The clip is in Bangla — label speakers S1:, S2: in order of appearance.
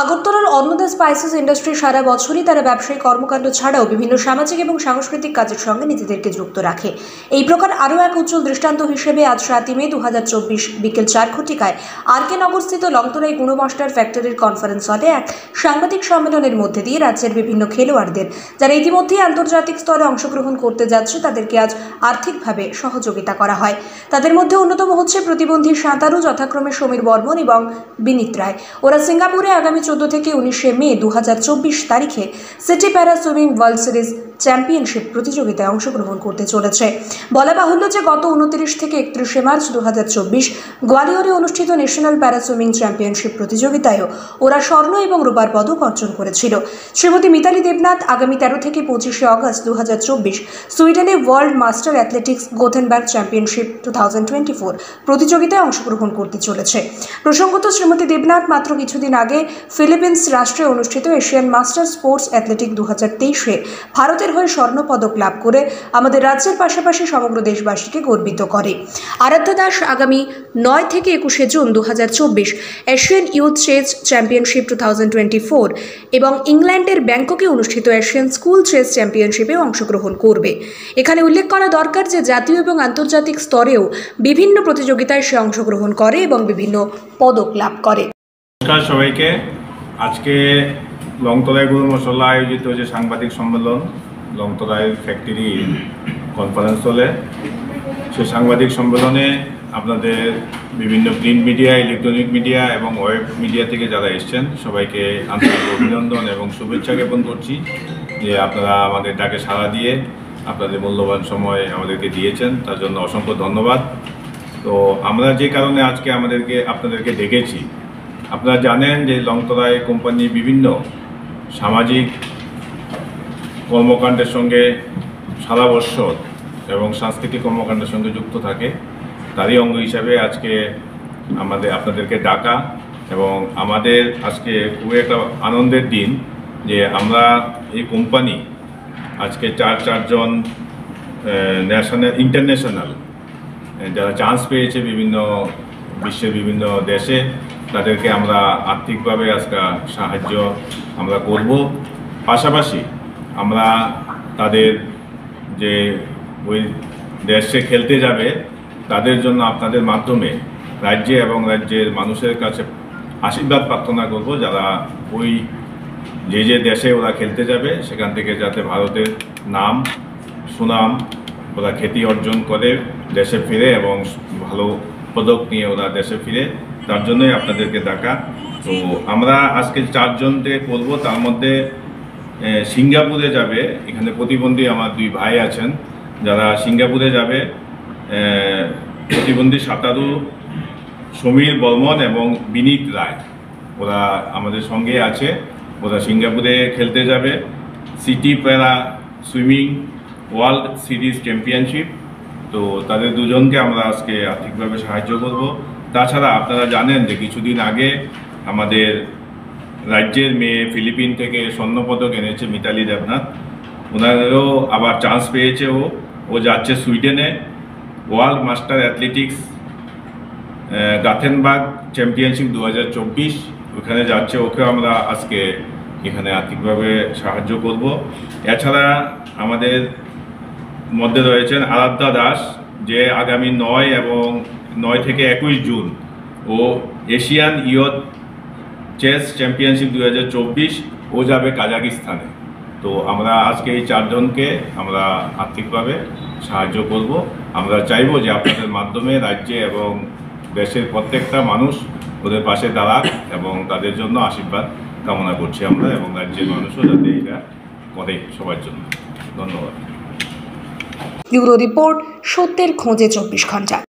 S1: আগরতলার অন্নদা স্পাইসেস ইন্ডাস্ট্রি সারা বছরই তারা ব্যবসায়িক কর্মকাণ্ড ছাড়াও বিভিন্ন সামাজিক এবং সাংস্কৃতিক কাজের সঙ্গে নিজেদেরকে যুক্ত রাখে। এই প্রকার আরও এক উজ্জ্বল দৃষ্টান্ত হিসেবে আজ 7 মে 2024 বিকেল 4 ঘটিকায় আরকে নগরস্থিত লংতরাই গুণমাস্টার ফ্যাক্টরির কনফারেন্স হলে এক সাংবাদিক সম্মেলনের মধ্যে দিয়ে রাজ্যের বিভিন্ন খেলোয়াড়দের যারা ইতিমধ্যেই আন্তর্জাতিক স্তরে অংশগ্রহণ করতে যাচ্ছে তাদেরকে আজ আর্থিকভাবে সহযোগিতা করা হয়। তাদের মধ্যে অন্যতম হচ্ছে প্রতিবন্ধী সাঁতারু যথাক্রমে সমীর বর্মন এবং বিনীত রায়। ওরা সিঙ্গাপুরে আগামী 14 থেকে 19 মে 2024 তারিখে সিটি প্যারা সুইমিং ওয়ার্ল্ড সিরিজ চ্যাম্পিয়নশিপ প্রতিযোগিতায় অংশগ্রহণ করতে চলেছে। বলা বাহুল্য যে গত 29 থেকে 31 মার্চ 2024 গোয়ালিয়রে অনুষ্ঠিত ন্যাশনাল প্যারা সুইমিং চ্যাম্পিয়নশিপ প্রতিযোগিতায়ও ওরা স্বর্ণ এবং রূপার পদক অর্জন করেছিল। শ্রীমতী মিতালি দেবনাথ আগামী 13 থেকে 25 আগস্ট 2024 সুইডেনে world master athletics Gothenburg championship 2024 প্রতিযোগিতায় অংশগ্রহণ করতে চলেছে। প্রসঙ্গত, শ্রীমতী দেবনাথ মাত্র কিছুদিন আগে ফিলিপিন্স রাষ্ট্রে অনুষ্ঠিত এশিয়ান মাস্টার স্পোর্টস অ্যাথলেটিক 2023-এ ভারতের হয়ে স্বর্ণপদক লাভ করে আমাদের রাজ্যের পাশাপাশি সমগ্র দেশবাসীকে গর্বিত করে। আরাধ্যা দাস আগামী 9 থেকে 21 June 2024 Asian youth chess championship 2024 এবং ইংল্যান্ডের ব্যাংককে অনুষ্ঠিত এশিয়ান স্কুল চেস চ্যাম্পিয়নশিপে অংশগ্রহণ করবে। এখানে উল্লেখ করা দরকার যে জাতীয় এবং আন্তর্জাতিক স্তরেও বিভিন্ন প্রতিযোগিতায় সে অংশগ্রহণ করে এবং বিভিন্ন পদক লাভ করে।
S2: নমস্কার সবাইকে। আজকে লংতরাই গুরু মশলা আয়োজিত যে সাংবাদিক সম্মেলন লংতরাই ফ্যাক্টরি কনফারেন্স হলে সেই সাংবাদিক সম্মেলনে আপনাদের বিভিন্ন প্রিন্ট মিডিয়া, ইলেকট্রনিক মিডিয়া এবং ওয়েব মিডিয়া থেকে যারা এসছেন সবাইকে আন্তরিক অভিনন্দন এবং শুভেচ্ছা জ্ঞাপন করছি যে আপনারা আমাদের ডাকে সাড়া দিয়ে আপনাদের মূল্যবান সময় আমাদেরকে দিয়েছেন, তার জন্য অসংখ্য ধন্যবাদ। তো আমরা যে কারণে আজকে আপনাদেরকে ডেকেছি, আপনারা জানেন যে লংতরাই কোম্পানি বিভিন্ন সামাজিক কর্মকাণ্ডের সঙ্গে সারা বৎসর এবং সাংস্কৃতিক কর্মকাণ্ডের সঙ্গে যুক্ত থাকে। তারই অঙ্গ হিসাবে আজকে আপনাদেরকে ডাকা এবং আমাদের আজকে খুবই একটা আনন্দের দিন যে আমরা এই কোম্পানি আজকে চারজন ইন্টারন্যাশনাল যারা চান্স পেয়েছে বিভিন্ন বিশ্বের বিভিন্ন দেশে, তাদেরকে আমরা আর্থিকভাবে আজকে সাহায্য আমরা করব। পাশাপাশি আমরা তাদের যে ওই দেশে খেলতে যাবে তাদের জন্য আপনাদের মাধ্যমে রাজ্যে এবং রাজ্যের মানুষের কাছে আশীর্বাদ প্রার্থনা করব, যারা ওই যে দেশে ওরা খেলতে যাবে সেখান থেকে যাতে ভারতের নাম সুনাম ওরা খ্যাতি অর্জন করে দেশে ফিরে এবং ভালো পদক নিয়ে ওরা দেশে ফিরে, তার জন্যই আপনাদেরকে ডাকা। তো আমরা আজকে চারজনকে করব, তার মধ্যে সিঙ্গাপুরে যাবে, এখানে প্রতিবন্ধী আমার 2 ভাই আছেন যারা সিঙ্গাপুরে যাবে। প্রতিবন্ধী সাঁতারু সমীর বর্মন এবং বিনীত রায় ওরা আমাদের সঙ্গে আছে, ওরা সিঙ্গাপুরে খেলতে যাবে সিটি প্যারা সুইমিং ওয়ার্ল্ড সিরিজ চ্যাম্পিয়নশিপ। তো তাদের দুজনকে আমরা আজকে আর্থিকভাবে সাহায্য করব। তাছাড়া আপনারা জানেন যে কিছুদিন আগে আমাদের রাজ্যের মেয়ে ফিলিপিন থেকে স্বর্ণপদক এনেছে মিতালি দেবনাথ, ওনারও আবার চান্স পেয়েছে। ও যাচ্ছে সুইডেনে world master athletics Gothenburg championship 2024 ওখানে যাচ্ছে, ওকে আমরা আজকে এখানে আর্থিকভাবে সাহায্য করব। এছাড়া আমাদের মধ্যে রয়েছেন আরাধ্যা দাস, যে আগামী 9 থেকে 21 জুন ও এশিয়ান ইউথ চেস চ্যাম্পিয়নশিপ 2024 ও যাবে কাজাকিস্তানে। তো আমরা আজকে এই চারজনকে আমরা আর্থিকভাবে সাহায্য করব। আমরা চাইব যে আপনাদের মাধ্যমে রাজ্যে এবং দেশের প্রত্যেকটা মানুষ ওদের পাশে দাঁড়াক এবং তাদের জন্য আশীর্বাদ কামনা করছি আমরা, এবং রাজ্যের মানুষও যাতে এটা করে সবার জন্য। ধন্যবাদ।
S1: ব্যুরো রিপোর্ট, সত্যের খোঁজে 24 ঘন্টা।